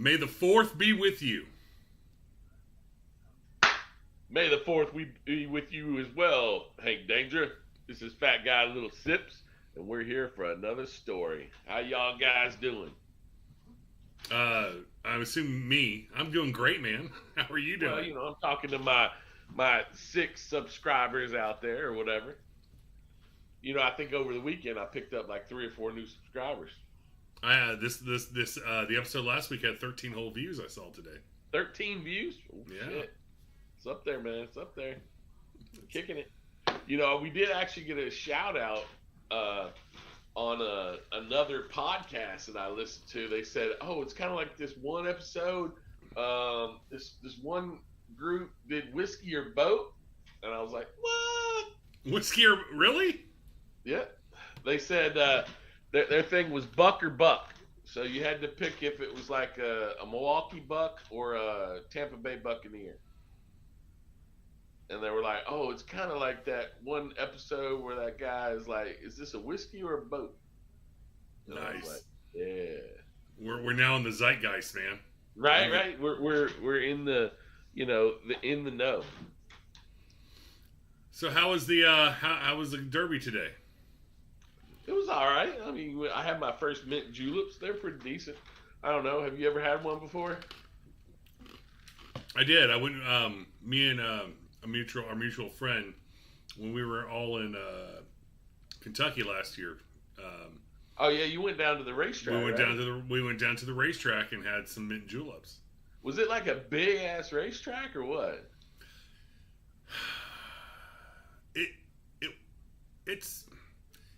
May the 4th be with you. May the 4th be with you as well, Hank Danger. This is Fat Guy Little Sips, and we're here for another story. How y'all guys doing? I assume me. I'm doing great, man. How are you doing? Well, I'm talking to my 6 subscribers out there or whatever. I think over the weekend I picked up like 3 or 4 new subscribers. The episode last week had 13 whole views I saw today. 13 views? Oh, yeah. Shit. It's up there, man. It's up there. Kicking it. We did actually get a shout out on another podcast that I listened to. They said, "Oh, it's kind of like this one episode. This one group did whiskey or boat," and I was like, "What? Whiskey or really?" Yeah. They said their thing was buck or buck, so you had to pick if it was like a Milwaukee Buck or a Tampa Bay Buccaneer. And they were like, "Oh, it's kind of like that one episode where that guy is like, is this a whiskey or a boat?" And nice. I was like, yeah. We're now in the zeitgeist, man. Right. We're in the in the know. So how was the how was the Derby today? It was all right. I mean, I had my first mint juleps. They're pretty decent. I don't know. Have you ever had one before? I did. I went. Me and our mutual friend, when we were all in Kentucky last year. Oh yeah, you went down to the racetrack. We went down to the racetrack and had some mint juleps. Was it like a big ass racetrack or what?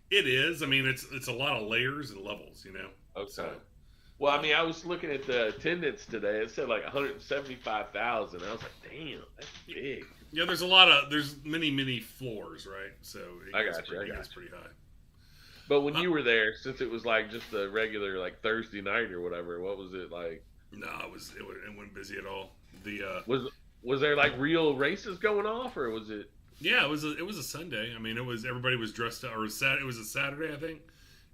It is. I mean, it's a lot of layers and levels, Okay. So, well, I mean, I was looking at the attendance today. It said like 175,000. I was like, damn, that's big. Yeah, there's many floors, right? So it gets pretty high. But when you were there, since it was like just a regular like Thursday night or whatever, what was it like? No, it wasn't busy at all. Was there like real races going off, or was it? Yeah, it was a Sunday. I mean, everybody was dressed up, or it was a Saturday, I think.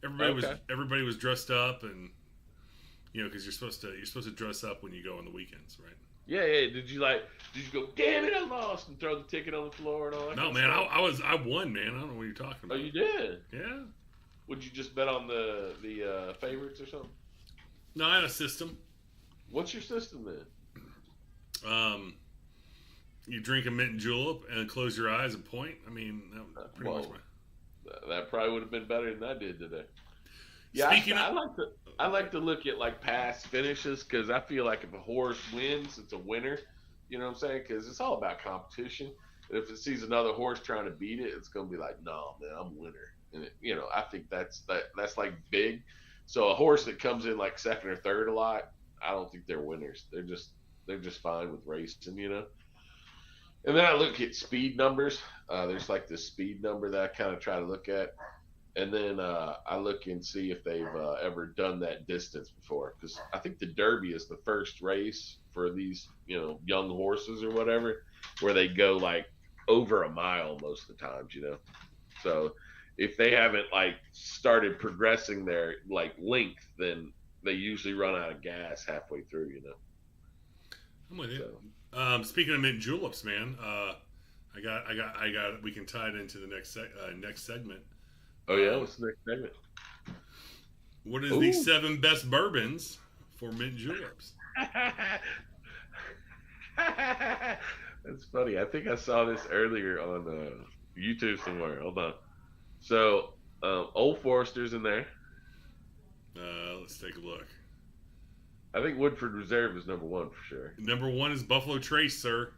Everybody was dressed up, and because you're supposed to dress up when you go on the weekends, right? Yeah. Did you go, damn it, I lost, and throw the ticket on the floor and all that? No, man, I won, man. I don't know what you're talking about. Oh, you did? Yeah. Would you just bet on the favorites or something? No, I had a system. What's your system then? You drink a mint julep and close your eyes and point. I mean, that pretty much. That probably would have been better than I did today. Yeah, I like to look at like past finishes, because I feel like if a horse wins, it's a winner. You know what I'm saying? Because it's all about competition. And if it sees another horse trying to beat it, it's gonna be like, no, man, I'm a winner. And I think that's like big. So a horse that comes in like second or third a lot, I don't think they're winners. They're just fine with racing, And then I look at speed numbers. There's like this speed number that I kind of try to look at. And then I look and see if they've ever done that distance before. Because I think the Derby is the first race for these, young horses or whatever, where they go like over a mile most of the times, So if they haven't like started progressing their like length, then they usually run out of gas halfway through, I'm with you. So, speaking of mint juleps, man, I got. We can tie it into the next segment. Oh yeah, what's the next segment? What is the 7 best bourbons for mint juleps? That's funny. I think I saw this earlier on YouTube somewhere. Hold on. So, Old Forester's in there. Let's take a look. I think Woodford Reserve is number 1 for sure. Number 1 is Buffalo Trace, sir.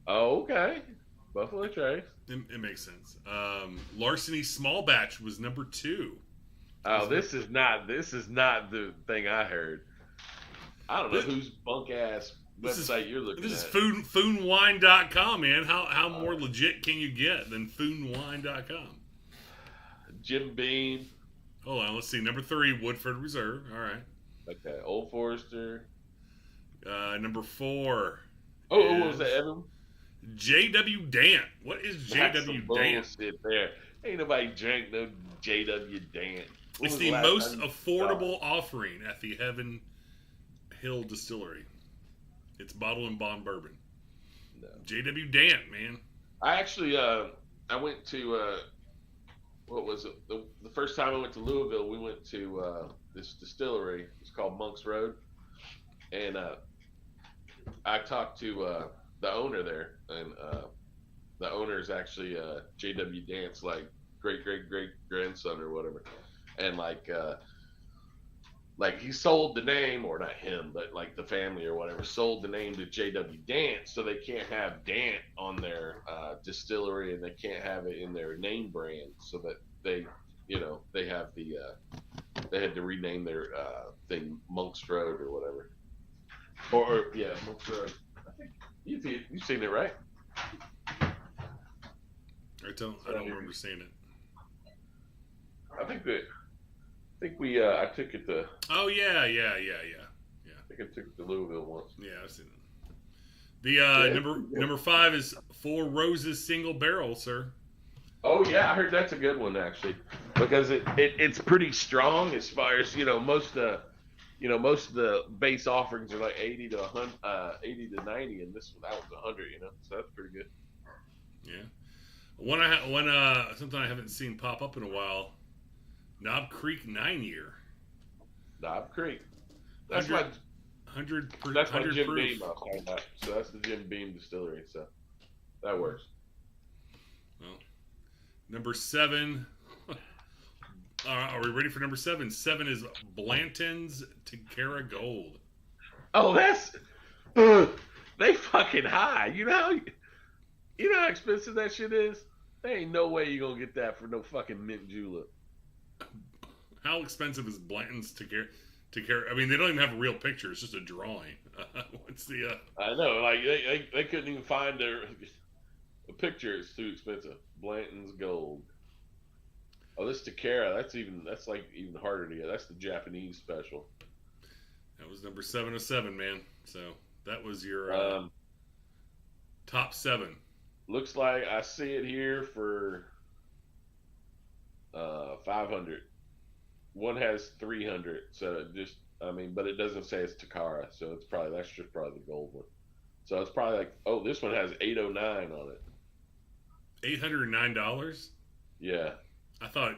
Oh, okay. Buffalo Trace. It makes sense. Larceny Small Batch was number 2. Oh, this is not the thing I heard. I don't know whose bunk ass website you're looking at. This is foodwine.com, man. How more legit can you get than foodwine.com? Jim Beam. Hold on, let's see. Number 3, Woodford Reserve. All right. Okay, Old Forester. Number 4. Oh, what was that, Evan? J.W. Dant. What is J.W. Dant? Bullshit there. Ain't nobody drank no J.W. Dant. It's the most affordable offering at the Hill Distillery. It's bottle and bond bourbon. No. J.W. Dant, man. I actually, I went to, what was it? The first time I went to Louisville, we went to this distillery. It's called Monk's Road. And I talked to the owner there. And the owner is actually J.W. Dant's, like, great-great-great-grandson or whatever. And, like he sold the name, or not him, but like the family or whatever, sold the name to J.W. Dant, so they can't have Dant on their distillery, and they can't have it in their name brand, so that they have the they had to rename their thing Monk's Road or whatever. Or yeah, Monk's Road. I think you've seen it, right? I don't remember seeing it. I think I took it to. Oh yeah. I think I took it to Louisville once. Yeah, I've seen it. The number 5 is Four Roses Single Barrel, sir. Oh yeah, I heard that's a good one actually, because it's pretty strong as far as most of the base offerings are like 80 to 100, 80 to 90, and that was 100, so that's pretty good. Yeah, something I haven't seen pop up in a while. Knob Creek 9-year. Knob Creek. That's my 100 proof. That's my Jim Beam. So that's the Jim Beam distillery. So that works. Well, number 7. Are we ready for number 7? 7 is Blanton's Tequila Gold. Oh, that's they fucking high. You know how expensive that shit is. There ain't no way you're gonna get that for no fucking mint julep. How expensive is Blanton's Tequila? I mean, they don't even have a real picture. It's just a drawing. What's the? I know, like they couldn't even find a picture. It's too expensive. Blanton's Gold. Oh, this Tequila. That's like even harder to get. That's the Japanese special. That was number 707, man. So that was your top 7. Looks like I see it here for 500. One has 300, so but it doesn't say it's Takara, so that's just probably the gold one. So it's probably like, this one has 809 on it. $809? Yeah. I thought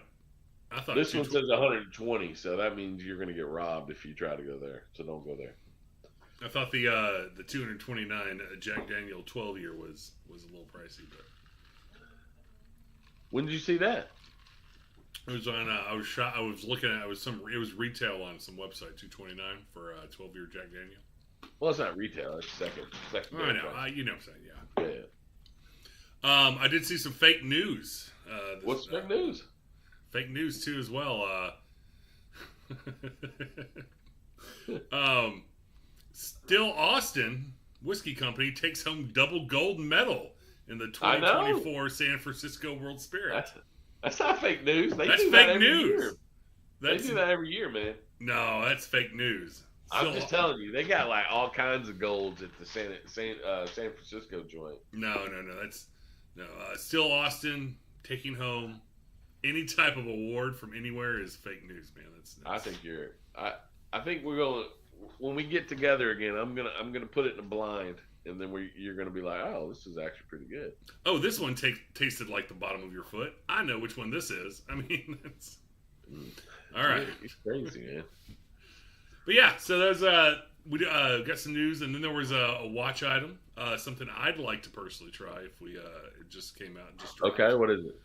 this one says 120, so that means you're gonna get robbed if you try to go there. So don't go there. I thought the 229 Jack Daniel 12-year was a little pricey, but when did you see that? It was on. I was looking at. It was retail on some website. $229 for a 12-year Jack Daniel. Well, it's not retail. It's second. I know. You know what I'm saying? Yeah. I did see some fake news. What's fake news? Fake news too, as well. Still Austin Whiskey Company takes home double gold medal in the 2024 San Francisco World Spirit. That's not fake news. That's fake news. They do that every year, man. No, that's fake news. I'm just telling you, they got like all kinds of golds at the San Francisco joint. No. Still Austin taking home any type of award from anywhere is fake news, man. I think we're gonna, when we get together again, I'm gonna put it in a blind. And then you're going to be like, oh, this is actually pretty good. Oh, this one tasted like the bottom of your foot. I know which one this is. I mean, it's... All right. It's crazy, man. But yeah, so there's we got some news, and then there was a watch item, something I'd like to personally try if we it just came out and just dropped. Okay, what is it?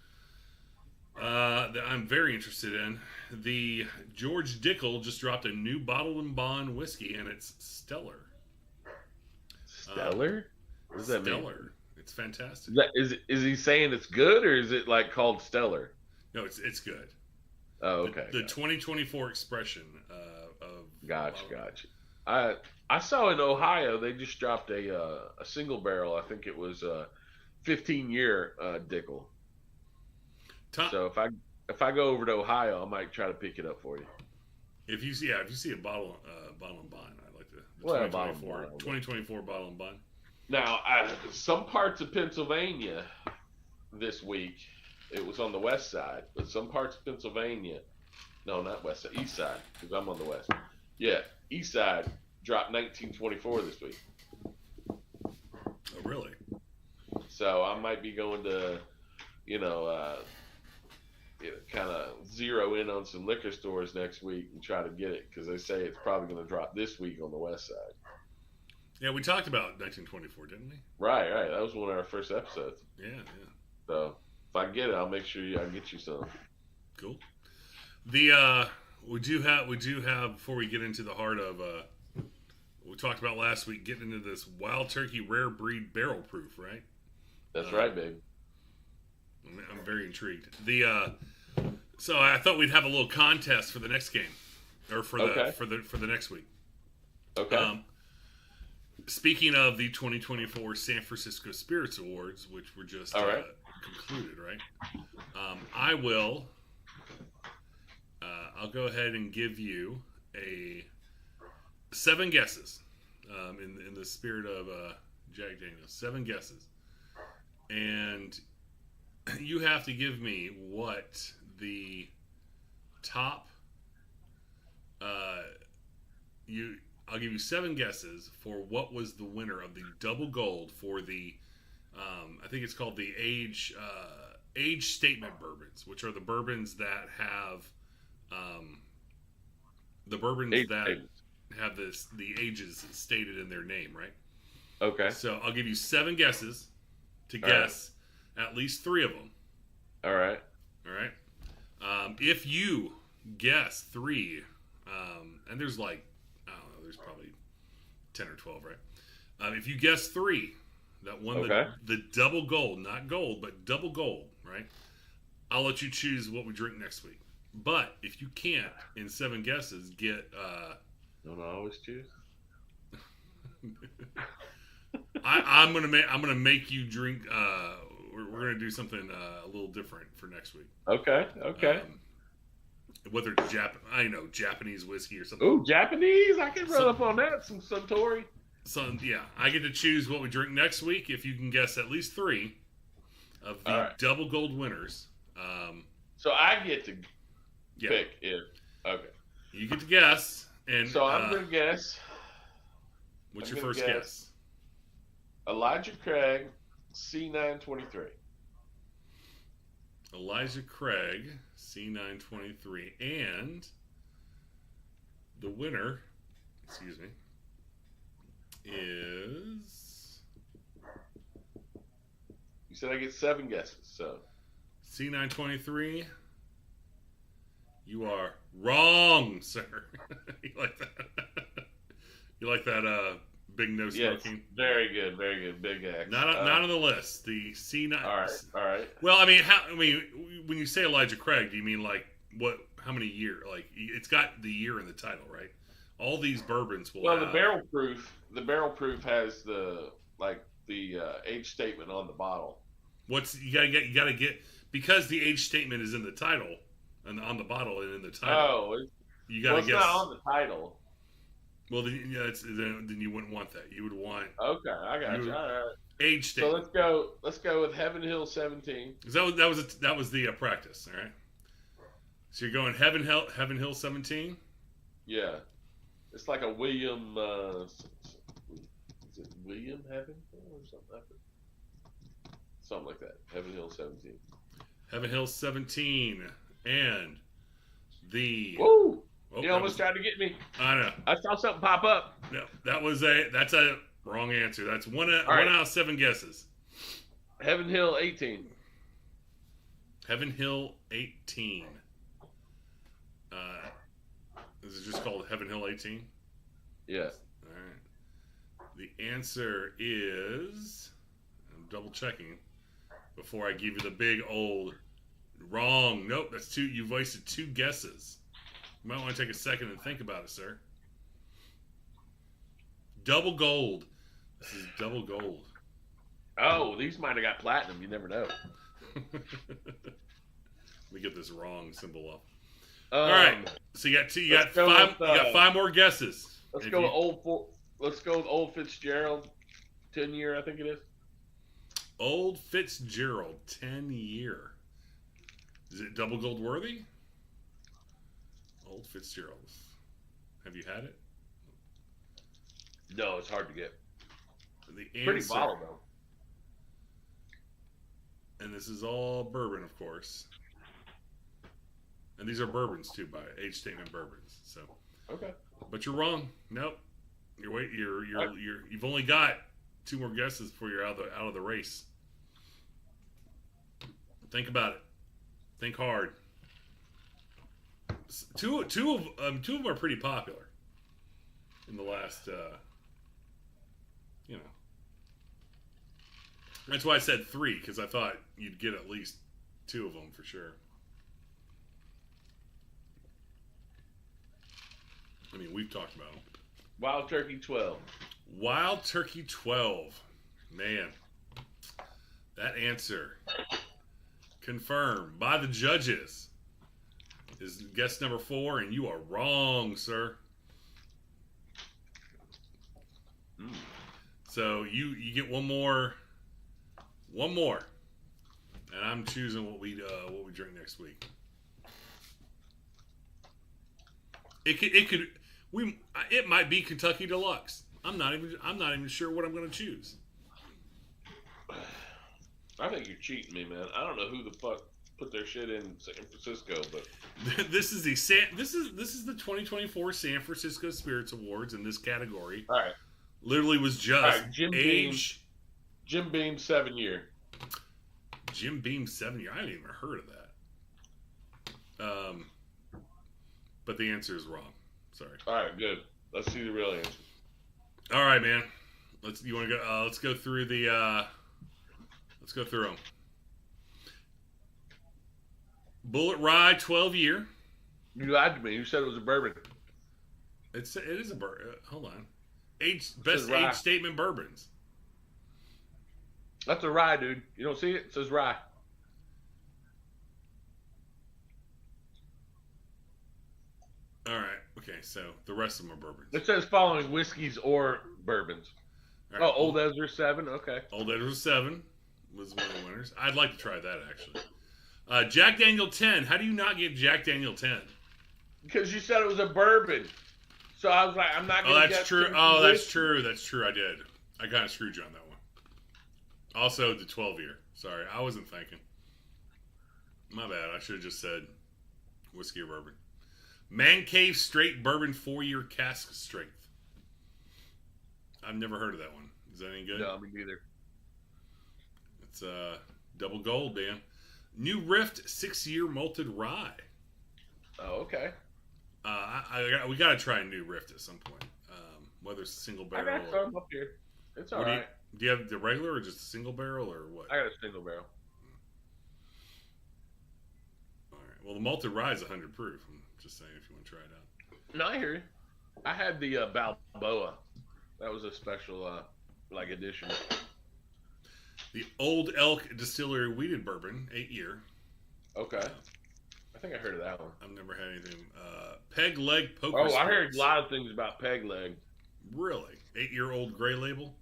That I'm very interested in. The George Dickel just dropped a new bottle and bond whiskey, and it's stellar. Stellar? What does that mean? Stellar. It's fantastic. Is he saying it's good, or is it like called Stellar? No, it's good. Oh, okay. The 2024 expression of. Gotcha. I saw in Ohio they just dropped a single barrel. I think it was a 15-year Dickel. So if I go over to Ohio, I might try to pick it up for you. If you see a bottle and bond, I'd like to. 2024 bottle and bond. Now, some parts of Pennsylvania this week, it was on the west side, but some parts of Pennsylvania, no, not west side, east side, because I'm on the west. Yeah, east side dropped 1924 this week. Oh, really? So I might be going to, kind of zero in on some liquor stores next week and try to get it because they say it's probably going to drop this week on the west side. Yeah, we talked about 1924, didn't we? Right. That was one of our first episodes. Yeah. So if I get it, I'll make sure I get you some. Cool. The would you have before we get into the heart of we talked about last week, getting into this wild turkey rare breed barrel proof, right? That's right, babe. I'm very intrigued. So I thought we'd have a little contest for the next game, or for the next week. Okay. Speaking of the 2024 San Francisco Spirits Awards, which were just concluded, right? I'll go ahead and give you 7 guesses in the spirit of Jack Daniels. 7 guesses, and you have to give me what the top. I'll give you 7 guesses for what was the winner of the double gold for the. I think it's called the age statement bourbons, which are the bourbons that have have the ages stated in their name, right? Okay. So I'll give you 7 guesses to guess at least 3 of them. All right. If you guess 3, and there's like, I don't know, there's probably 10 or 12, right? If you guess 3 that won the double gold, not gold, but double gold, right? I'll let you choose what we drink next week. But if you can't, in 7 guesses, get... Don't I always choose? I'm gonna make you drink. We're gonna do something a little different for next week. Okay. Whether it's Japanese whiskey or something. Ooh, Japanese! I can run up on that. Some Suntory. Yeah, I get to choose what we drink next week. If you can guess at least 3 of the double gold winners. So I get to pick if. Okay. You get to guess, and so I'm gonna guess. What's your first guess? Elijah Craig, C923. Elijah Craig, C923, and the winner, is. You said I get 7 guesses, so. C923. You are wrong, sir. You like that? You like that? Big no smoking. Yes, very good, big X. Not on the list. The C9. All right. Well, when you say Elijah Craig, do you mean like what? How many years? Like it's got the year in the title, right? All these bourbons will. Well, the Barrell Proof has the age statement on the bottle. You gotta get because the age statement is in the title and on the bottle and in the title. Oh, you gotta guess. It's not on the title. Well, then you wouldn't want that. You would want. Okay, I got you. All right. Age statement. So let's go with Heaven Hill 17. That was the practice. All right. So you're going Heaven Hill 17. Yeah, it's like a William. Is it William Heaven or something? Something like that. Heaven Hill 17. Heaven Hill 17, and the. Woo! You almost tried to get me. I know. I saw something pop up. No, that's a wrong answer. That's one out of 7 guesses. Heaven Hill 18. Heaven Hill 18. Is it just called Heaven Hill 18? Yes. All right. The answer is. I'm double checking before I give you the big old wrong. Nope, that's 2. You've wasted 2 guesses. You might want to take a second and think about it, sir. Double gold. This is double gold. Oh, these might have got platinum. You never know. Let me get this wrong symbol off. All right. So you got 5 more guesses. Let's go with Old Fitzgerald, 10 year, I think it is. Old Fitzgerald, 10 year. Is it double gold worthy? Old Fitzgerald. Have you had it? No, it's hard to get. The answer, pretty bottle though. And this is all bourbon, of course. And these are bourbons too, by age statement bourbons. So okay, but you're wrong. Nope. You've only got 2 more guesses before you're out of the race. Think about it. Think hard. Two of them are pretty popular in the last. That's why I said 3, because I thought you'd get at least 2 of them for sure. I mean, we've talked about them. Wild Turkey 12. Wild Turkey 12. Man, that answer confirmed by the judges is guess number 4, and you are wrong, sir. So you get one more, and I'm choosing what we drink next week. It might be Kentucky Deluxe. I'm not even sure what I'm going to choose. I think you're cheating me, man. I don't know who the fuck put their shit in San Francisco, but this is the 2024 San Francisco Spirits Awards in this category. All right. Literally was just Jim Beam 7 year. Jim Beam 7 year. I haven't even heard of that. But the answer is wrong. Sorry. All right, good. Let's see the real answer. All right, man. Let's go through the. Let's go through them. Bullet Rye 12 year. You lied to me. You said it was a bourbon. It is a bourbon. Hold on. Best age statement bourbons. That's a rye, dude. You don't see it? It says rye. All right. Okay. So the rest of them are bourbons. It says following whiskeys or bourbons. Right. Oh, Old Ezra 7. Okay. Old Ezra 7 was one of the winners. I'd like to try that actually. Jack Daniel 10. How do you not get Jack Daniel 10? Because you said it was a bourbon. So I was like, I'm not going to guess. That's true. Oh, that's true. That's true. I did. I kind of screwed you on that one. Also, the 12 year. Sorry, I wasn't thinking. My bad. I should have just said whiskey or bourbon. Man Cave Straight Bourbon 4-year cask strength. I've never heard of that one. Is that any good? No, me neither. It's double gold, Dan. New Rift 6-year malted rye. Oh, okay. We got to try a New Rift at some point. Whether it's a single barrel. I got some up here. It's all right. Do you have the regular or just a single barrel or what? I got a single barrel. All right. Well, the malted rye is 100 proof. I'm just saying if you want to try it out. No, I hear you. I had the Balboa. That was a special edition. The Old Elk Distillery Wheated Bourbon, 8-year. Okay. I think I heard of that one. I've never had anything. Peg Leg Poker Spirits. I heard a lot of things about Peg Leg. Really? 8-year-old gray label?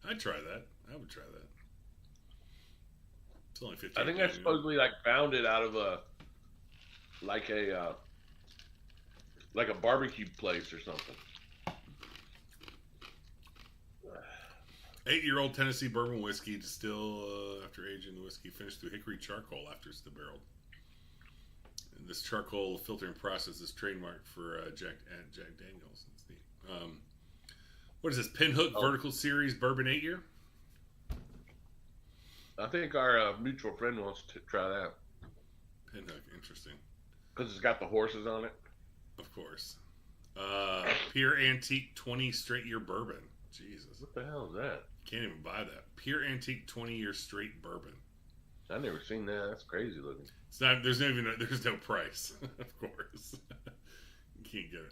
I'd try that. I would try that. It's only 15. I think that's supposedly founded out of a barbecue place or something. 8-year-old Tennessee bourbon whiskey distilled after aging the whiskey, finished through hickory charcoal after it's debarreled. And this charcoal filtering process is trademarked for Jack Daniels. What is this? Pinhook Vertical Series Bourbon 8-year? I think our mutual friend wants to try that. Pinhook, interesting. Because it's got the horses on it. Of course. Pure Antique 20 straight year bourbon. Jesus. What the hell is that? Can't even buy that. Pure Antique 20-year straight bourbon. I've never seen that. That's crazy looking. It's not. There's no price. Of course. You can't get it.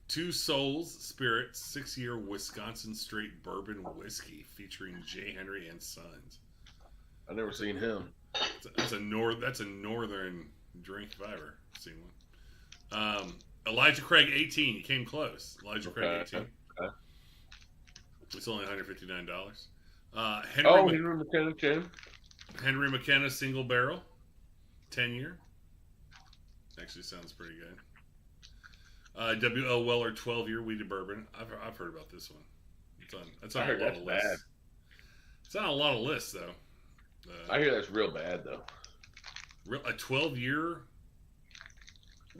Two Souls Spirits 6-year Wisconsin straight bourbon whiskey featuring J. Henry and Sons. I've never seen him. That's a northern drink if I ever seen one. Elijah Craig 18. You came close. Elijah Craig 18. Okay. It's only $159. Henry McKenna 10. Henry McKenna single barrel, 10-year. Actually sounds pretty good. W.L. Weller 12-year weeded bourbon. I've heard about this one. It's on a lot of lists. Bad. It's on a lot of lists though. I hear that's real bad though. A 12-year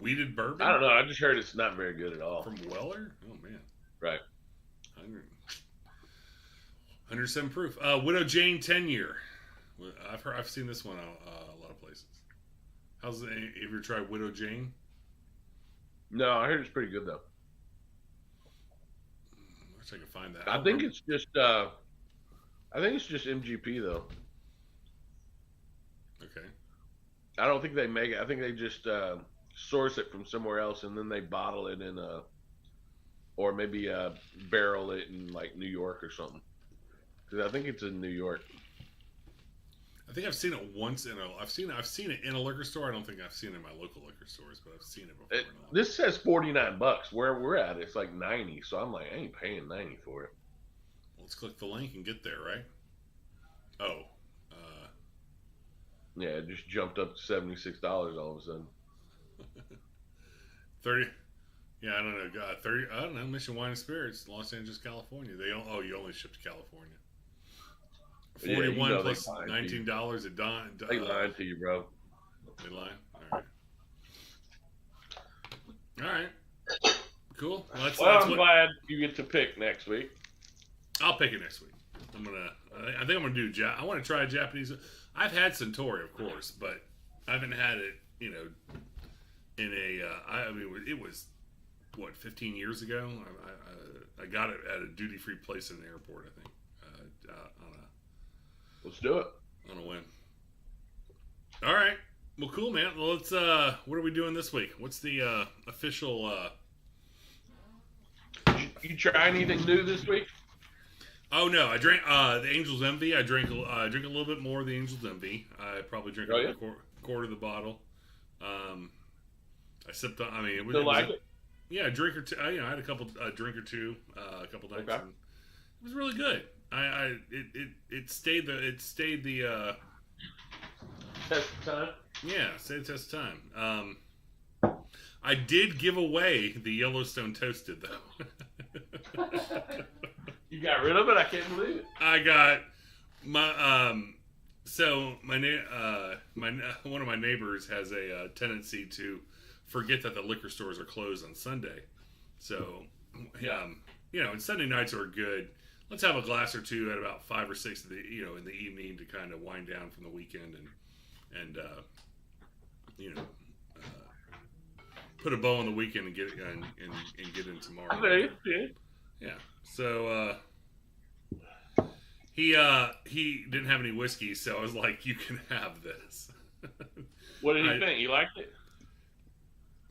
weeded bourbon? I don't know. I just heard it's not very good at all. From Weller? Oh man. Right. 107 proof. Widow Jane 10-year. I've seen this one a lot of places. Have you ever tried Widow Jane? No, I heard it's pretty good though. I wish I could find that. I think it's just MGP though. Okay. I don't think they make it. I think they just source it from somewhere else and then they bottle it in or maybe barrel it in like New York or something. Because I think it's in New York. I think I've seen it once I've seen it in a liquor store. I don't think I've seen it in my local liquor stores, but I've seen it before. This says $49. Where we're at, it's like 90. So I'm like, I ain't paying 90 for it. Well, let's click the link and get there, right? Oh. Yeah, it just jumped up to $76 all of a sudden. 30. Yeah, I don't know. 30. I don't know. Mission Wine and Spirits, Los Angeles, California. You only ship to California. 41 plus $19 a dime. They lying to you, bro. They lying. All right. Cool. Well, I'm glad you get to pick next week. I'll pick it next week. I think I'm gonna do. I want to try a Japanese. I've had Suntory, of course, but I haven't had it. In a. I mean, it was what 15 years ago. I got it at a duty-free place in the airport. I think. Let's do it. On a whim. All right. Well, cool, man. Well, let's. What are we doing this week? What's the official? You try anything new this week? Oh no, I drank the Angel's Envy. I drink a little bit more of the Angel's Envy. I probably drink a quarter of the bottle. I sipped on. I mean, it. Yeah, a drink or two. I had a drink or two a couple nights. Okay. And it was really good. It stayed the test of time. Yeah, stayed the test of time. I did give away the Yellowstone Toasted though. You got rid of it? I can't believe it. I got my one of my neighbors has a tendency to forget that the liquor stores are closed on Sunday. So, and Sunday nights are good. Let's have a glass or two at about 5 or 6 in the evening to kind of wind down from the weekend and put a bow on the weekend and get it and get in tomorrow. Okay. Yeah. So he didn't have any whiskey, so I was like, "You can have this." What did he think? You liked it?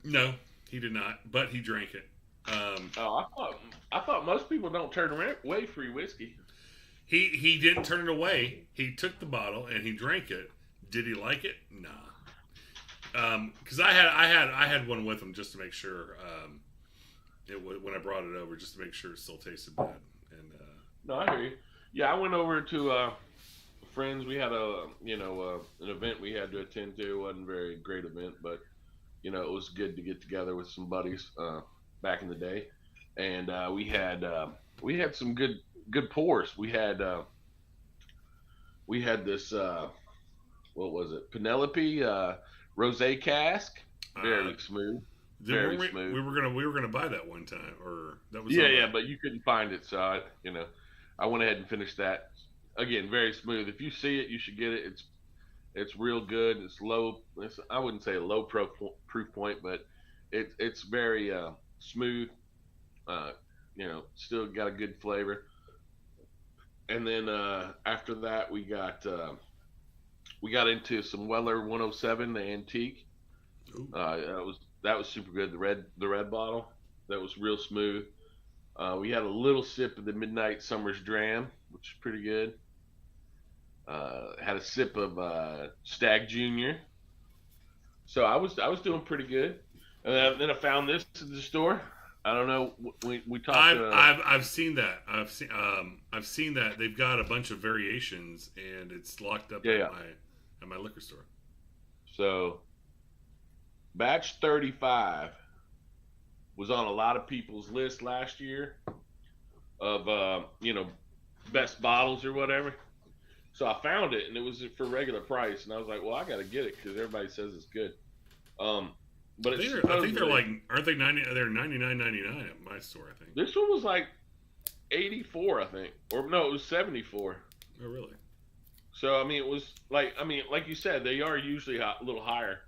No, he did not, but he drank it. I thought most people don't turn away free whiskey. He didn't turn it away. He took the bottle and he drank it. Did he like it? Nah. Because I had one with him just to make sure. When I brought it over, just to make sure it still tasted bad. And no, I hear you. Yeah, I went over to friends. We had an event we had to attend to. It wasn't a very great event, but it was good to get together with some buddies back in the day, and we had some good pours. We had this what was it? Penelope rosé cask, very smooth. Very smooth. We were gonna buy that one time, or that was but you couldn't find it, so I went ahead and finished that. Again, very smooth. If you see it, you should get it. It's real good. It's low. I wouldn't say a low proof point, but it's very smooth. Still got a good flavor. And then after that, we got into some Weller 107, the antique. That was super good. The red bottle, that was real smooth. We had a little sip of the Midnight Summer's Dram, which is pretty good. Had a sip of Stag Junior. So I was doing pretty good. And then I found this in the store. I don't know. We talked. I've seen that. I've seen that. They've got a bunch of variations, and it's locked up at my liquor store. So, batch 35 was on a lot of people's list last year of best bottles or whatever. So I found it, and it was for regular price, and I was like, well, I got to get it because everybody says it's good. But I think they're like, aren't they 90? They're $99.99 at my store, I think. This one was like 84, I think, or no, it was 74. Oh, really? So I mean, it was like you said, they are usually a little higher,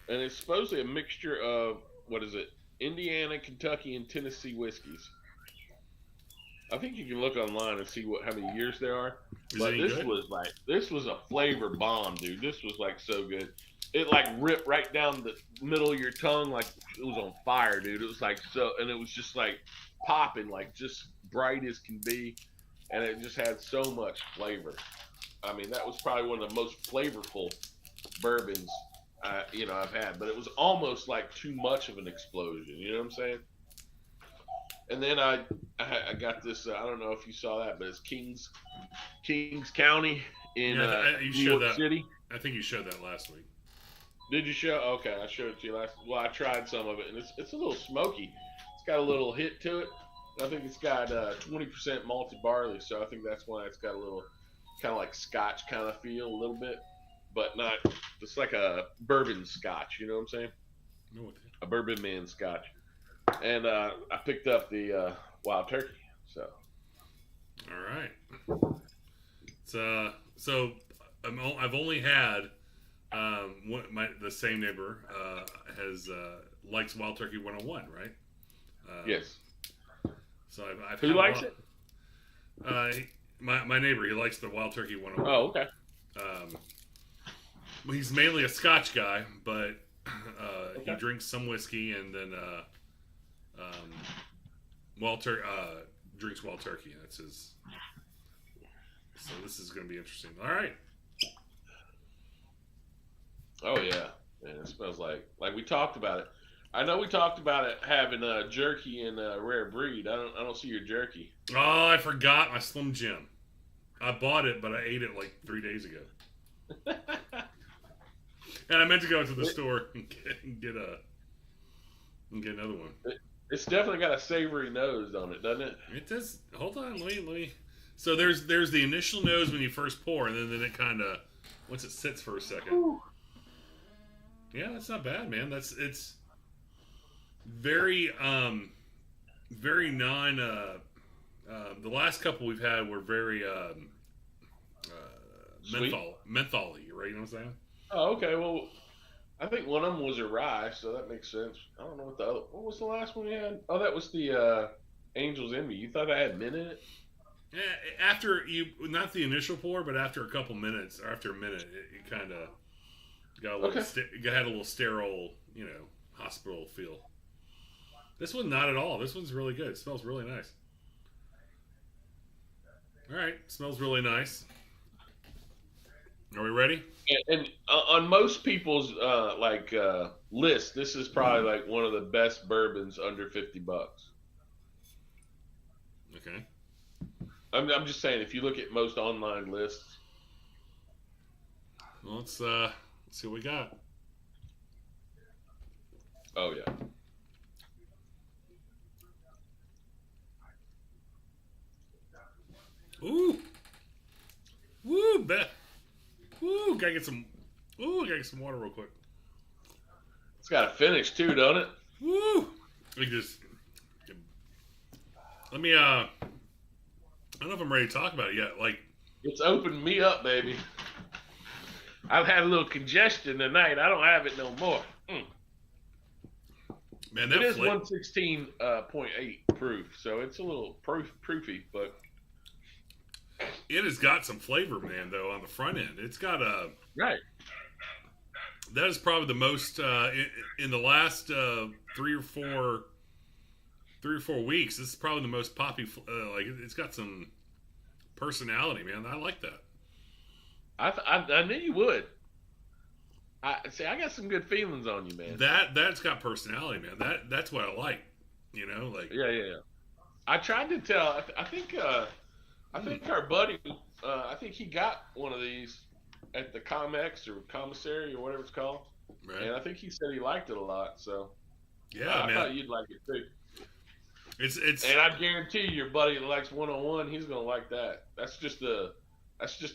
and it's supposedly a mixture of what is it? Indiana, Kentucky, and Tennessee whiskeys. I think you can look online and see how many years there are. But this was a flavor bomb, dude. This was like so good. It like ripped right down the middle of your tongue like it was on fire, dude. It was like and it was just like popping, like just bright as can be, and it just had so much flavor. I mean, that was probably one of the most flavorful bourbons I've had, but it was almost like too much of an explosion. You know what I'm saying? And then I got this. I don't know if you saw that, but it's Kings County in New York City. I think you showed that last week. Did you show? Okay, I showed it to you last. Well, I tried some of it, and it's a little smoky. It's got a little hit to it. I think it's got 20% malted barley, so I think that's why it's got a little kind of like Scotch kind of feel, a little bit, but not. It's like a bourbon Scotch. You know what I'm saying? No, a bourbon man Scotch. And I picked up the Wild Turkey. So, all right. So I've only had the same neighbor likes Wild Turkey 101, right? Yes. So I've who likes it? My neighbor, he likes the Wild Turkey 101. Oh, okay. He's mainly a Scotch guy, but okay. He drinks some whiskey and then drinks Wild Turkey. That's his. So this is going to be interesting. All right. Oh yeah, man! It smells like we talked about it. I know we talked about it having jerky and rare breed. I don't see your jerky. Oh, I forgot my Slim Jim. I bought it, but I ate it like 3 days ago. And I meant to go to the store and get another one. It's definitely got a savory nose on it, doesn't it? It does. Hold on, let me. So there's the initial nose when you first pour, and then it kind of once it sits for a second. Ooh. Yeah, that's not bad, man. It's very very non. The last couple we've had were very mentholy, right? You know what I'm saying? Oh, okay. Well, I think one of them was a rye, so that makes sense. I don't know what was the last one we had? Oh, that was the Angel's Envy. You thought I had mint in it? Yeah, after not the initial pour, but after a couple minutes, or after a minute, it kind of got a little, had a little sterile, hospital feel. This one, not at all. This one's really good. It smells really nice. All right, smells really nice. Are we ready? And on most people's list, this is probably like one of the best bourbons under $50. Okay. I'm just saying, if you look at most online lists. Well, let's see what we got. Oh yeah. Ooh. Woo, Beth. Ooh, gotta get some water real quick. It's got a finish too, don't it? Woo! Let me I don't know if I'm ready to talk about it yet. Like, it's opened me up, baby. I've had a little congestion tonight. I don't have it no more. Man, it is 116.8 proof, so it's a little proofy, but it has got some flavor, man. Though on the front end, it's got a right. That is probably the most in the last 3 or 4 weeks. This is probably the most poppy. It's got some personality, man. I like that. I knew you would. I got some good feelings on you, man. That's got personality, man. That's what I like. Yeah. I tried to tell. I think our buddy. I think he got one of these at the Comex or commissary or whatever it's called. Right. And I think he said he liked it a lot. So Yeah, I man. thought you'd like it too. It's and I guarantee you, your buddy that likes 101, he's gonna like that. That's just a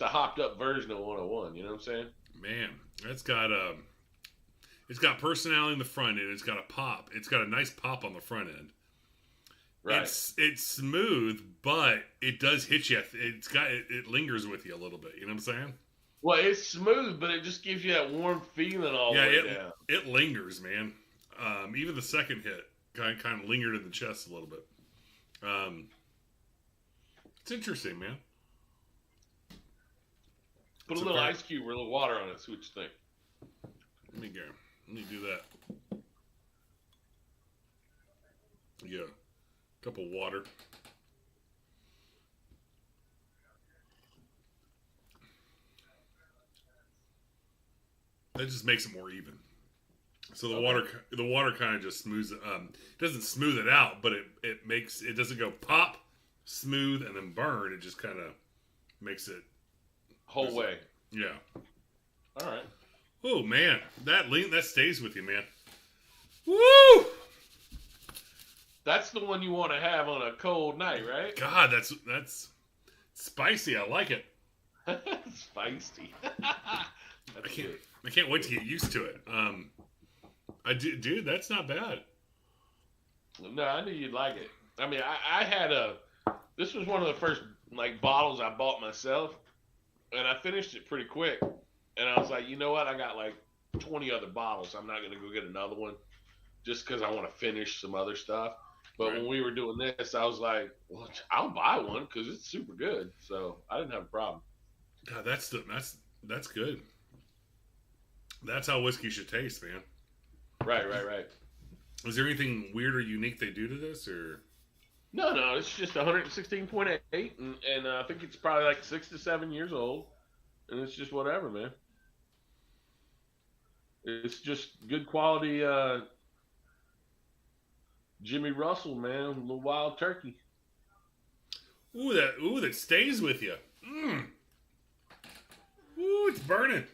hopped up version of 101. You know what I'm saying? man. That's got it's got personality in the front end. It's got a pop. It's got a nice pop on the front end. Right. It's smooth, but it does hit you. It lingers with you a little bit. You know what I'm saying? Well, it's smooth, but it just gives you that warm feeling all the way down. It lingers, man. Even the second hit kind of lingered in the chest a little bit. It's interesting, man. Put a little ice cube or a little water on it. See what you think. Let me do that. Yeah, a cup of water. That just makes it more even. So the water kind of just smooths it. Doesn't smooth it out, but it doesn't go pop, smooth, and then burn. It just kind of makes it whole way. Yeah. All right. Oh man, that stays with you, man. Woo! That's the one you want to have on a cold night, right? God, that's spicy. I like it. Spicy. I can't wait to get used to it. Dude, that's not bad. No, I knew you'd like it. I mean, I had this was one of the first bottles I bought myself, and I finished it pretty quick. And I was like, you know what? I got 20 other bottles. I'm not gonna go get another one, just because I want to finish some other stuff. But when we were doing this, I was like, well, I'll buy one because it's super good. So I didn't have a problem. God, that's good. That's how whiskey should taste, man. Right. Is there anything weird or unique they do to this, or? No, it's just 116.8, and I think it's probably 6 to 7 years old, and it's just whatever, man. It's just good quality Jimmy Russell, man, a little wild turkey. Ooh, that stays with you. Ooh, it's burning.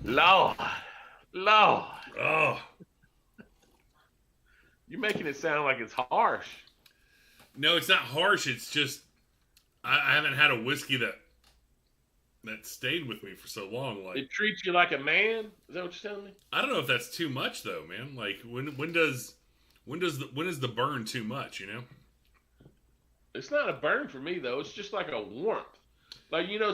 Lord. Oh. You're making it sound like it's harsh. No, it's not harsh. It's just I haven't had a whiskey that stayed with me for so long. It treats you like a man. Is that what you're telling me? I don't know if that's too much though, man. When is the burn too much? You know. It's not a burn for me though. It's just like a warmth.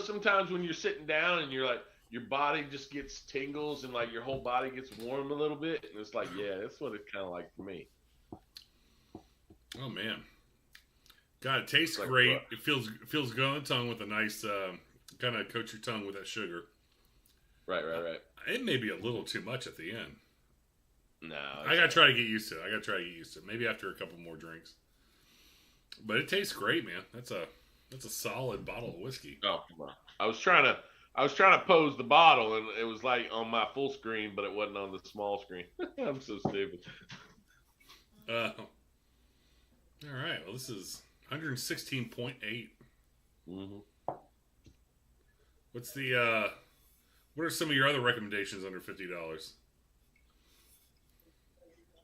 Sometimes when you're sitting down and you're your body just gets tingles and your whole body gets warm a little bit, and it's yeah, that's what it's kind of like for me. Oh man, God, it tastes great. It feels good on the tongue with a nice kind of coat your tongue with that sugar. Right. It may be a little too much at the end. No, I gotta try to get used to it. Maybe after a couple more drinks. But it tastes great, man. That's a solid bottle of whiskey. Oh, come on. I was trying to pose the bottle, and it was on my full screen, but it wasn't on the small screen. I'm so stupid. All right. Well, this is 116.8. Mm-hmm. What's the what are some of your other recommendations under $50?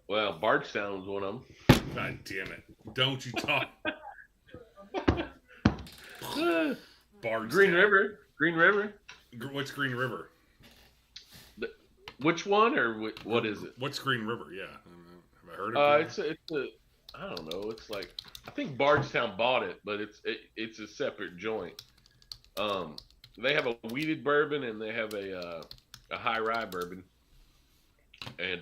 Well, Bardstown was one of them. God damn it! Don't you talk. Bardstown. Green River. What's Green River? Which one, or what is it? What's Green River? Yeah, have I heard of it? It's a I don't know. It's I think Bardstown bought it, but it's a separate joint. They have a wheated bourbon and they have a high rye bourbon, and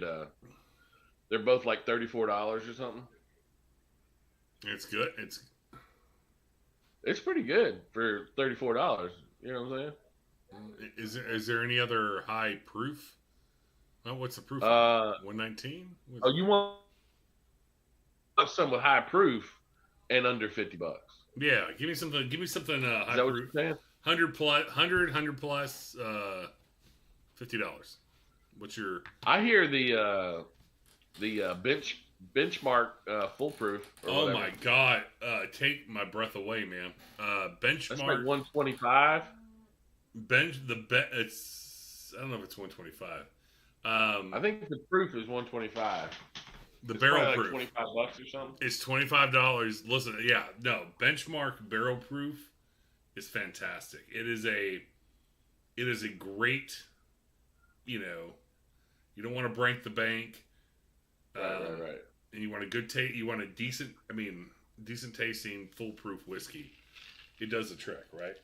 they're both $34 or something. It's good. It's pretty good for $34. You know what I'm saying? Is there any other high proof? Oh, what's the proof? 119. Oh, you want some with high proof and under $50? Yeah, give me something. Give me something high proof. Is that proof. What you're saying? 100 plus, $50. What's your? I hear the benchmark full proof. Oh my God! Take my breath away, man. Benchmark. That's 125. It's I don't know if it's 125. I think the proof is 125. The it's Barrell probably Proof. like $25 or something. It's $25. Listen, yeah, no, Benchmark Barrell Proof is fantastic. It is a great, you don't want to break the bank. Right. And you want a good taste. You want a decent tasting, foolproof whiskey. It does the trick, right?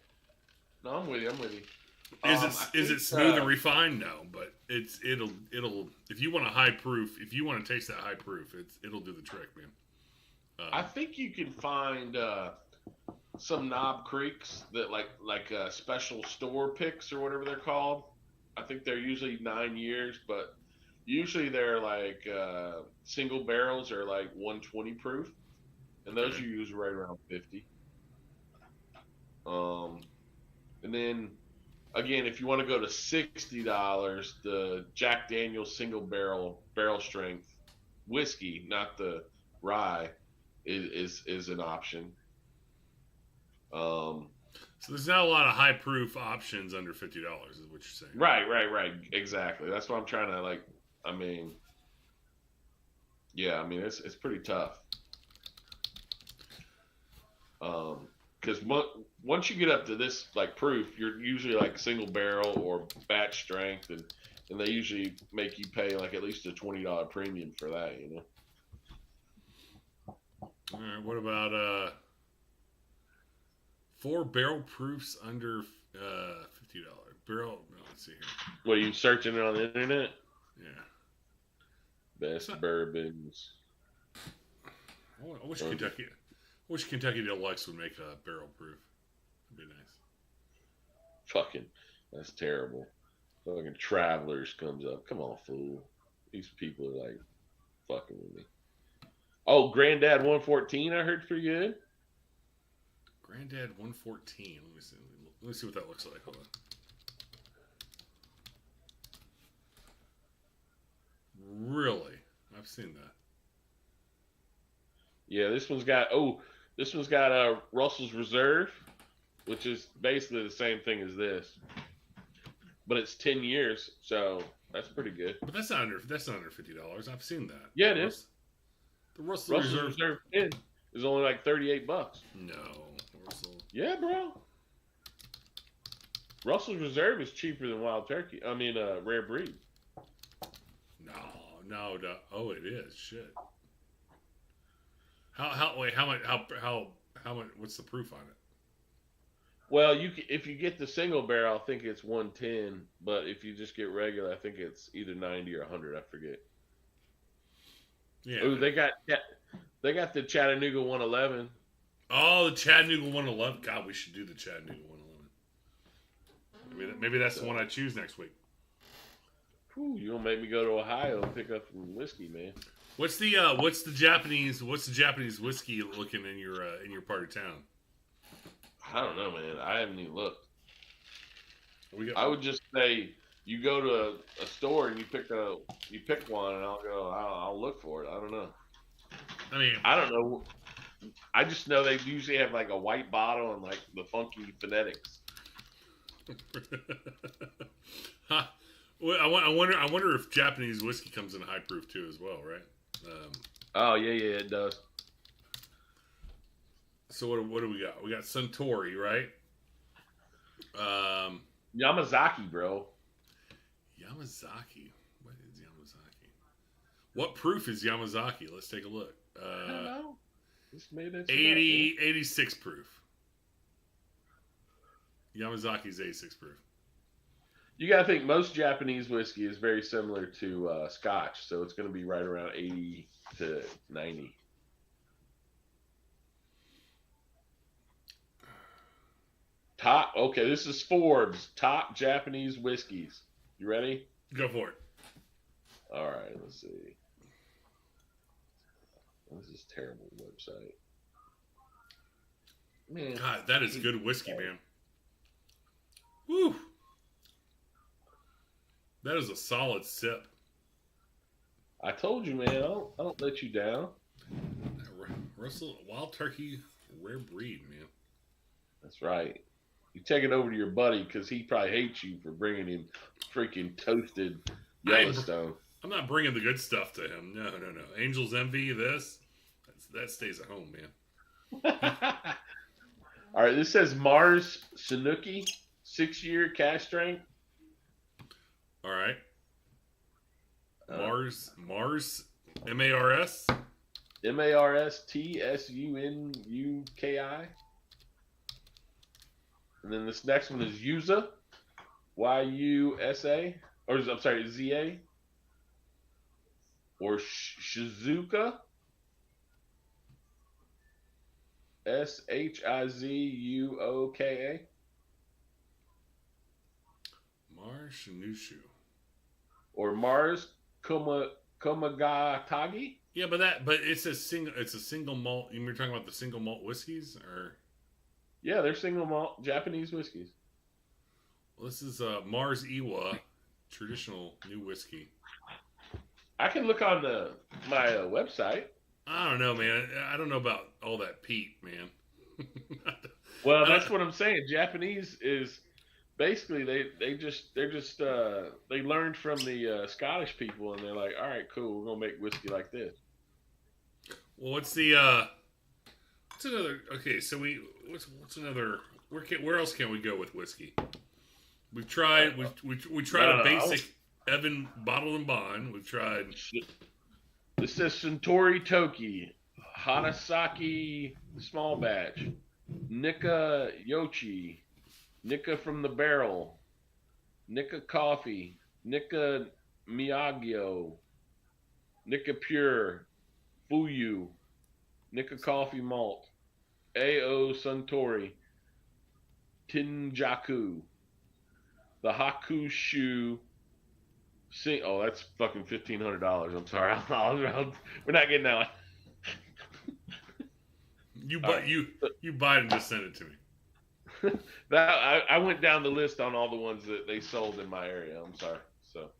No, I'm with you. Is it smooth and refined? No, but it'll if you want a high proof, if you want to taste that high proof, it'll do the trick, man. I think you can find some Knob Creeks that like special store picks or whatever they're called. I think they're usually 9 years, but usually they're like single barrels are like 120 proof, and those you use right around 50. And then again, if you want to go to $60, the Jack Daniel's single barrel strength whiskey, not the rye, is an option. So there's not a lot of high proof options under $50, is what you're saying. Right. Exactly. That's what I'm trying to like. I mean, it's pretty tough. Because once you get up to this like proof, you're usually like single barrel or batch strength, and they usually make you pay like at least a $20 premium for that, All right, what about 4 barrel proofs under $50? Barrel. No, let's see here. What, are you searching it on the internet? Yeah. Best bourbons. I wish Kentucky Deluxe would make a barrel proof. That'd be nice. Fucking, that's terrible. Fucking Travelers comes up. Come on, fool. These people are like fucking with me. Oh, Granddad 114, I heard pretty good. Granddad 114. Let me see what that looks like. Hold on. Really? I've seen that. Yeah, this one's got Russell's Reserve, which is basically the same thing as this, but it's 10 years, so that's pretty good. But that's not under $50. I've seen that. Yeah, it is. The Russell's Reserve 10 is only like $38. No, Russell. Yeah, bro. Russell's Reserve is cheaper than Wild Turkey. I mean, Rare Breed. No. Oh, it is. Shit. How much? What's the proof on it? Well, if you get the single barrel, I think it's 110. But if you just get regular, I think it's either 90 or 100. I forget. Yeah. Oh, they got the Chattanooga 111. Oh, the Chattanooga 111. God, we should do the Chattanooga 111. Maybe that's the one I choose next week. Whew, you gonna make me go to Ohio and pick up some whiskey, man. What's the Japanese whiskey looking in your part of town? I don't know, man. I haven't even looked. I would just say you go to a store and you pick one, and I'll look for it. I don't know. I don't know. I just know they usually have like a white bottle and like the funky phonetics. Huh. Well, I wonder if Japanese whiskey comes in high proof too as well, right? Oh yeah, it does. So what do we got? We got Suntory, right? Yamazaki, bro. Yamazaki. What is Yamazaki? What proof is Yamazaki? Let's take a look. I don't know. Just made that 86 proof. Yamazaki's 86 proof. You got to think most Japanese whiskey is very similar to Scotch, so it's going to be right around 80 to 90. Okay, this is Forbes top Japanese whiskeys. You ready? Go for it. All right, let's see. This is a terrible website. Man, God, that is good whiskey, man. Woo! That is a solid sip. I told you, man. I don't let you down. Russell Wild Turkey Rare Breed, man. That's right. You take it over to your buddy because he probably hates you for bringing him freaking toasted Yellowstone. I'm not bringing the good stuff to him. No. Angel's Envy, that stays at home, man. All right, this says Mars Sanuki, 6-year cash strength. All right. Mars, M-A-R-S? MARSTSUNUKI. And then this next one is Yusa, YUSA, or I'm sorry, ZA, or Shizuka, SHIZUOKA. Mars Shinushu. Or Mars Komagatagi. Yeah, but it's a single malt. You were talking about the single malt whiskeys, or? Yeah, they're single malt Japanese whiskeys. Well, this is Mars Iwa, traditional new whiskey. I can look on my website. I don't know, man. I don't know about all that peat, man. Well, that's what I'm saying. Japanese is basically they learned from the Scottish people, and they're like, all right, cool, we're gonna make whiskey like this. Well, what's another? Okay, so what's another? Where else can we go with whiskey? We've tried we tried a basic Evan Bottle and Bond. We've tried. This says Suntory Toki, Hanasaki Small Batch, Nikka Yochi, Nikka from the Barrel, Nikka Coffee, Nikka Miyagyo, Nikka Pure, Fuyu, Nikka Coffee Malt, A.O. Suntory, Tinjaku, the Hakushu. Oh, that's fucking $1,500. I'm sorry. We're not getting that one. You buy it and just send it to me. I went down the list on all the ones that they sold in my area. I'm sorry. So,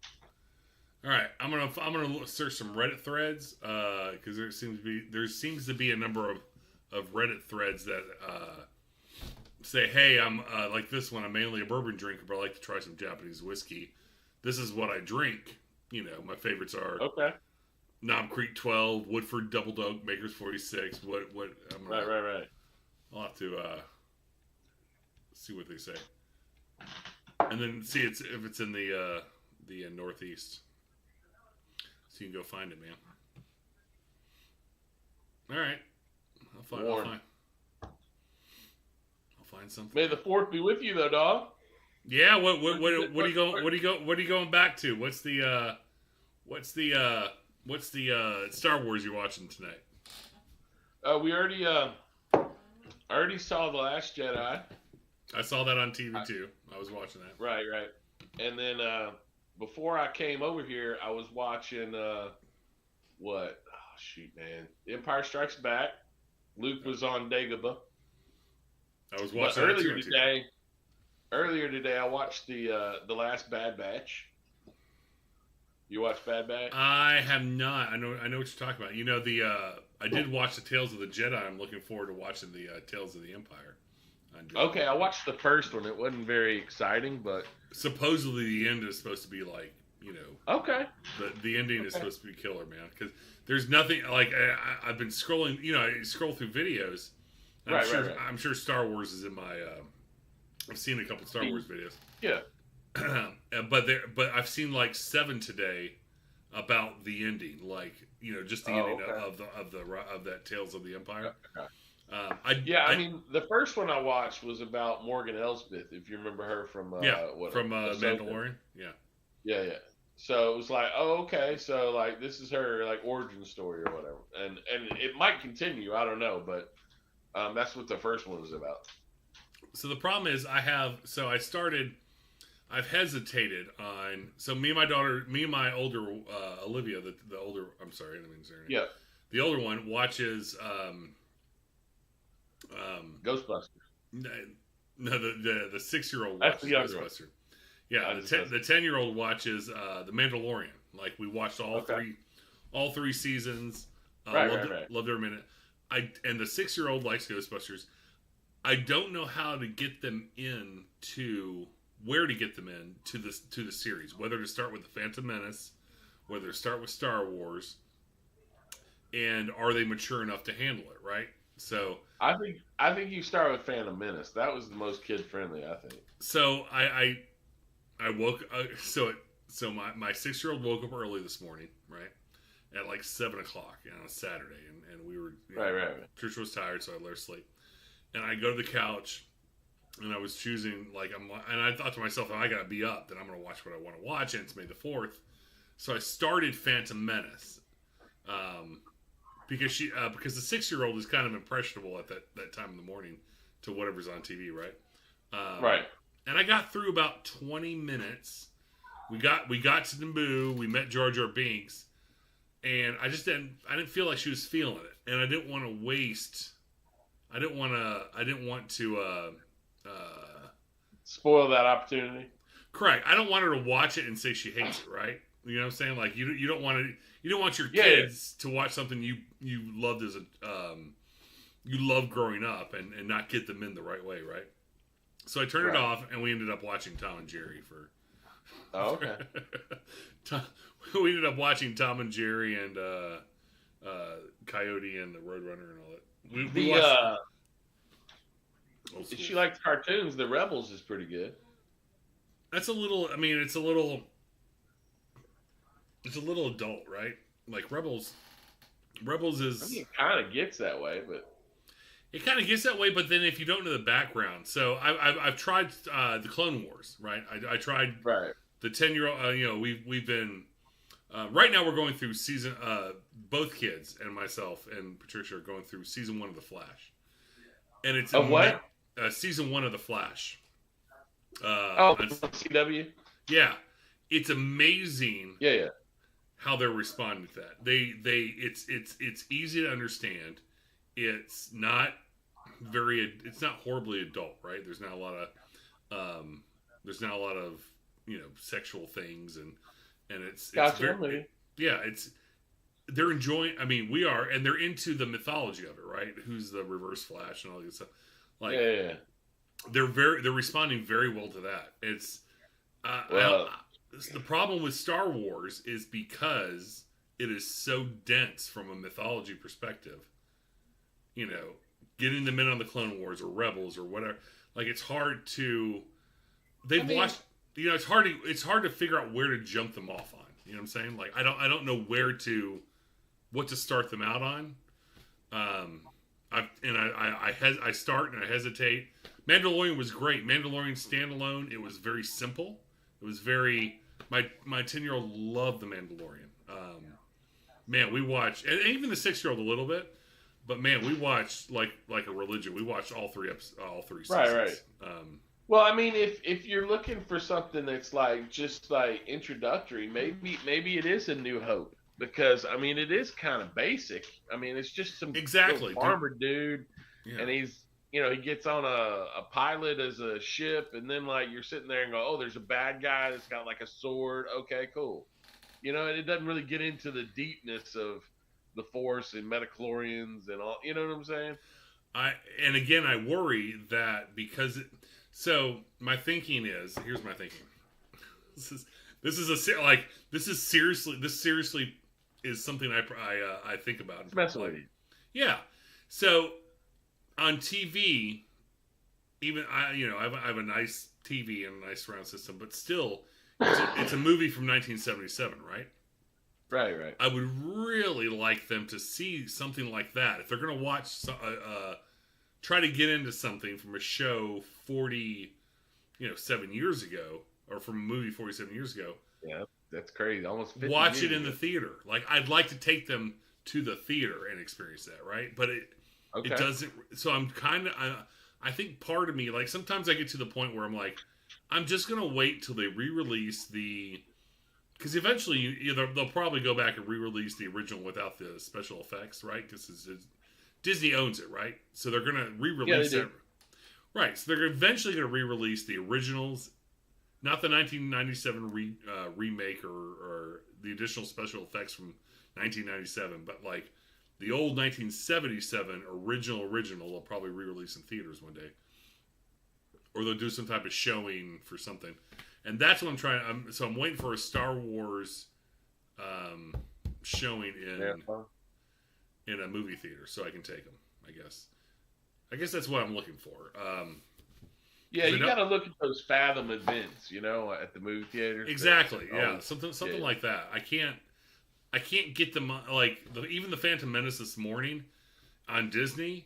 all right, I'm gonna search some Reddit threads because there seems to be a number of Reddit threads that say, hey, I'm like this one. I'm mainly a bourbon drinker, but I like to try some Japanese whiskey. This is what I drink. You know, my favorites are Knob Creek 12, Woodford Double Oak, Maker's 46. Right. I'll have to see what they say, and then see if it's in the Northeast, so you can go find it, man. All right, I'll find something. May the 4th be with you, though, dog. Yeah, what are you going back to? What's the Star Wars you're watching tonight? We already saw The Last Jedi. I saw that on TV too. I was watching that. Right. And then before I came over here, I was watching what? Oh shoot, man! The Empire Strikes Back. Luke was on Dagobah. I was watching Earlier today, I watched the last Bad Batch. You watched Bad Batch? I have not. I know what you're talking about. You know I did watch the Tales of the Jedi. I'm looking forward to watching the Tales of the Empire. Okay, I watched the first one. It wasn't very exciting, but supposedly the end is supposed to be like, you know. Okay. The ending is supposed to be killer, man. Because there's nothing like I've been scrolling. You know, I scroll through videos. I'm sure Star Wars is in my. I've seen a couple Star Wars videos. Yeah. but I've seen like 7 today about the ending, like, you know, just the ending of that Tales of the Empire. Okay. I mean, the first one I watched was about Morgan Elsbeth, if you remember her from Mandalorian. Yeah. So it was like, oh, okay, so like this is her like origin story or whatever, and it might continue. I don't know, but that's what the first one was about. So the problem is I've hesitated on. So me and my older Olivia, the older. I'm sorry, I didn't mean to say her name. Yeah. The older one watches. Ghostbusters. No, the 6-year-old watches Ghostbusters. Yeah, the 10-year-old watches the Mandalorian. Like we watched all three seasons. Loved every minute. And the 6-year-old likes Ghostbusters. I don't know how to get them where to get them in to the series. Whether to start with the Phantom Menace whether start with Star Wars, and are they mature enough to handle it, right? So I think you start with Phantom Menace. That was the most kid friendly, I think. So I woke so my 6-year-old woke up early this morning, right, at like 7:00 on a Saturday, and we were right. Trish was tired, so I let her sleep, and I go to the couch, and I was choosing and I thought to myself, I gotta be up, then I'm gonna watch what I want to watch, and it's May the 4th, so I started Phantom Menace, because the 6-year-old is kind of impressionable at that time in the morning to whatever's on TV, right? Right. And I got through about 20 minutes. We got to Naboo. We met Jar Jar Binks, and I didn't feel like she was feeling it, and I didn't want to waste. I didn't want to spoil that opportunity. Correct. I don't want her to watch it and say she hates it. Right. You know what I'm saying? Like you don't want your kids to watch something you loved as you loved growing up and not get them in the right way, right? So I turned it off, and we ended up watching Tom and Jerry for. Oh, okay. We ended up watching Tom and Jerry and Coyote and the Roadrunner and all that. We watched. If she likes cartoons, The Rebels is pretty good. That's a little. I mean, it's a little adult, right? Like Rebels is. I mean, it kind of gets that way, but. It kind of gets that way, but then if you don't know the background, so I've tried the Clone Wars, right? I tried the 10-year-old. We've been right now we're going through season. Both kids and myself and Patricia are going through season 1 of The Flash, and it's what? Season 1 of The Flash. CW. Yeah, it's amazing. Yeah. How they're responding to that. It's easy to understand. It's not horribly adult, right? There's not a lot of sexual things and it's they're enjoying. I mean, we are, and they're into the mythology of it, right? Who's the Reverse Flash and all this stuff. Like, they're responding very well to that. It's the problem with Star Wars is because it is so dense from a mythology perspective. Getting them in on the Clone Wars or Rebels or whatever, like it's hard to. Watched. It's hard to figure out where to jump them off on. You know what I'm saying? Like I don't know what to start them out on. I start and I hesitate. Mandalorian was great. Mandalorian standalone. It was very simple. It was very. My 10-year-old loved the Mandalorian. Man, we watched, and even the 6-year-old a little bit. But man, we watched like a religion. We watched all three seasons. Right. Well, I mean, if you're looking for something that's just introductory, maybe it is A New Hope, because I mean it is kind of basic. I mean, it's just some farmer dude, and he's he gets on a pilot as a ship, and then you're sitting there and go, oh, there's a bad guy that's got a sword. Okay, cool. And it doesn't really get into the deepness of the Force and metachlorians and all, you know what I'm saying? I worry that because my thinking is, here's my thinking. This seriously is something I think about. Especially. Yeah. So on TV, even I have a nice TV and a nice surround system, but still it's a movie from 1977, right? Right. I would really like them to see something like that. If they're going to watch, try to get into something from a show 7 years ago, or from a movie 47 years ago. Yeah, that's crazy. Almost 50 watch years it in the theater. I'd like to take them to the theater and experience that, right? But it doesn't. So I'm I think part of me, sometimes I get to the point where I'm like, I'm just going to wait till they re-release the. Because eventually, they'll probably go back and re-release the original without the special effects, right? Because Disney owns it, right? So they're going to re-release it. Right. So they're eventually going to re-release the originals, not the 1997 remake or the additional special effects from 1997, but the old 1977 original they'll probably re-release in theaters one day. Or they'll do some type of showing for something. And that's what I'm trying. So I'm waiting for a Star Wars showing in a movie theater, so I can take them. I guess that's what I'm looking for. Yeah, you got to look at those Fathom events, at the movie theaters. Exactly. Yeah, something like that. I can't get them even the Phantom Menace this morning on Disney.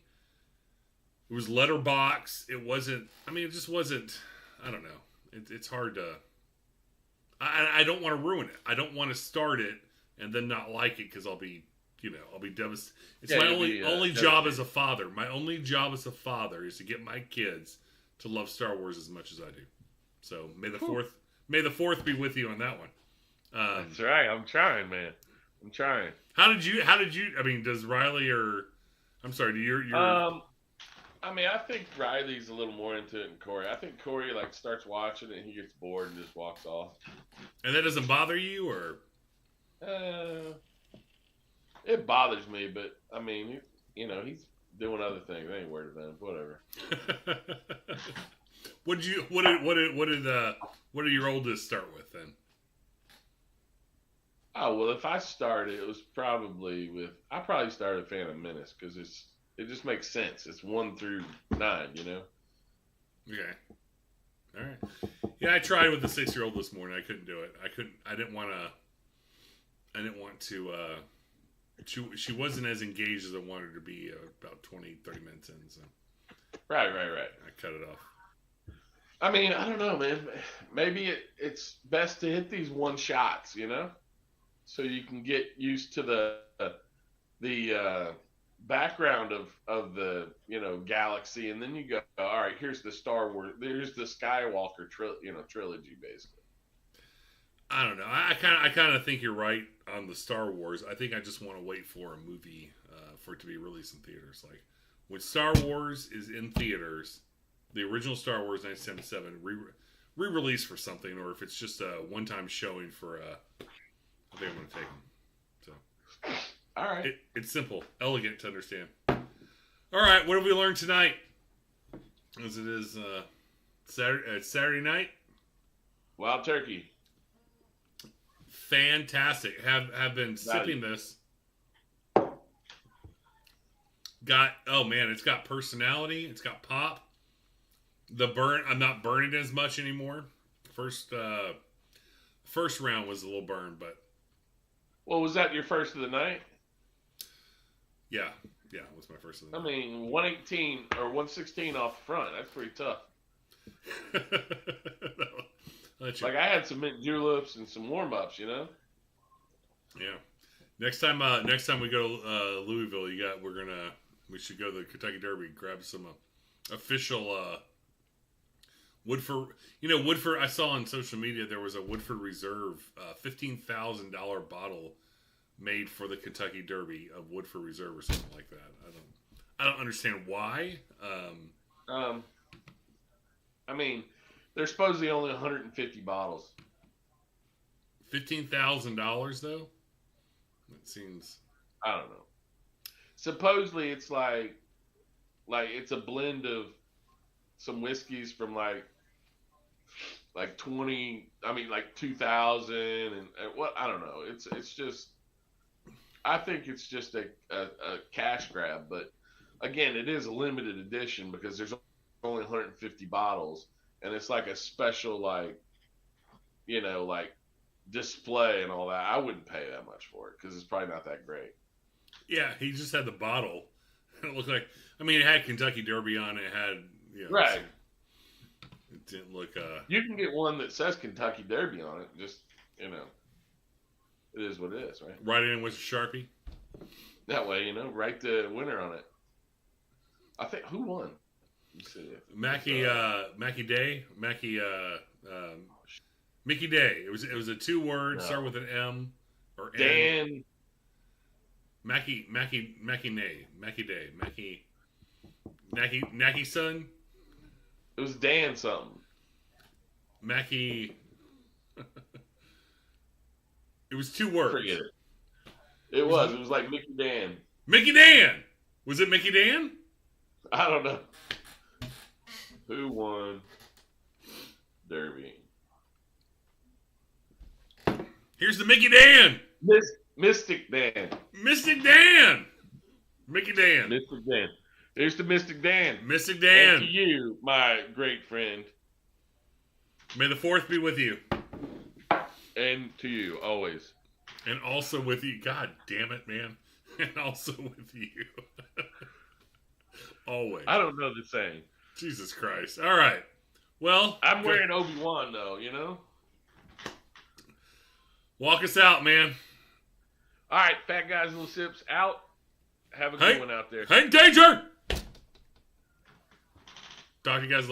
It was letterbox. It wasn't. I mean, it just wasn't. I don't know. It's hard to. I don't want to ruin it. I don't want to start it and then not like it because I'll be devastated. It's my only job as a father. My only job as a father is to get my kids to love Star Wars as much as I do. So may the fourth be with you on that one. That's right. I'm trying, man. I'm trying. How did you? I mean, does Riley or? I'm sorry. Do your? I mean, I think Riley's a little more into it than Corey. I think Corey starts watching it and he gets bored and just walks off. And that doesn't bother you, or? It bothers me, but I mean, he's doing other things. I ain't worried about him. Whatever. What did your oldest start with then? Oh well, if I started, it was probably I probably started Phantom Menace because it just makes sense. It's 1 through 9, Okay. All right. Yeah, I tried with the 6-year-old this morning. I couldn't do it. I didn't want to. She wasn't as engaged as I wanted her to be about 20, 30 minutes in. So. Right. I cut it off. I mean, I don't know, man. Maybe it's best to hit these one shots, so you can get used to the background of the galaxy, and then you go, all right, here's the Star Wars, there's the Skywalker trilogy, basically. I don't know. I kind of think you're right on the Star Wars. I think I just want to wait for a movie for it to be released in theaters. Like when Star Wars is in theaters, the original Star Wars 1977 re-release for something, or if it's just a one-time showing for I think I'm going to take them. So. All right. It's simple, elegant to understand. All right, what have we learned tonight? As it is Saturday night. Wild turkey. Fantastic. Have been sipping this. It's got personality. It's got pop. I'm not burning it as much anymore. First round was a little burn, but. Well, was that your first of the night? Yeah, it was my first of the night. I mean, 118 or 116 off the front. That's pretty tough. Like I had some mint juleps and some warm ups, Yeah. Next time we go to Louisville, we should go to the Kentucky Derby, grab some official Woodford. Woodford. I saw on social media there was a Woodford Reserve $15,000 bottle made for the Kentucky Derby of Woodford Reserve or something like that. I don't understand why. I mean, there's supposedly only 150 bottles. $15,000 though. It seems. I don't know. Supposedly it's like it's a blend of some whiskeys from like 20. I mean, like 2000 and what I don't know. It's just. I think it's just a cash grab, but again, it is a limited edition because there's only 150 bottles, and it's like a special display and all that. I wouldn't pay that much for it because it's probably not that great. Yeah, he just had the bottle. It looked like, it had Kentucky Derby on it. It had, right. It didn't look. You can get one that says Kentucky Derby on it. Just it is what it is, right? Write it in with a Sharpie. That way, write the winner on it. I think who won? Mickey Day. Mickey Day. It was a 2 word, start with an M or Dan. N. Mackie Day. Mackie son. It was Dan something. Mackie. It was 2 words. Forget it. It was like Mickey Dan. Mickey Dan. Was it Mickey Dan? I don't know. Who won Derby? Here's the Mickey Dan. Mystic Dan. Mystic Dan. Mickey Dan. Mystic Dan. Here's to Mystic Dan. Mystic Dan. And to you, my great friend. May the 4th be with you. And to you, always. And also with you. God damn it, man. And also with you. Always. I don't know the saying. Jesus Christ. All right. Well. I'm wearing Obi-Wan, though, you know? Walk us out, man. All right, Fat Guys Little Sips out. Have a good one out there. Hang danger! Talk to you guys later.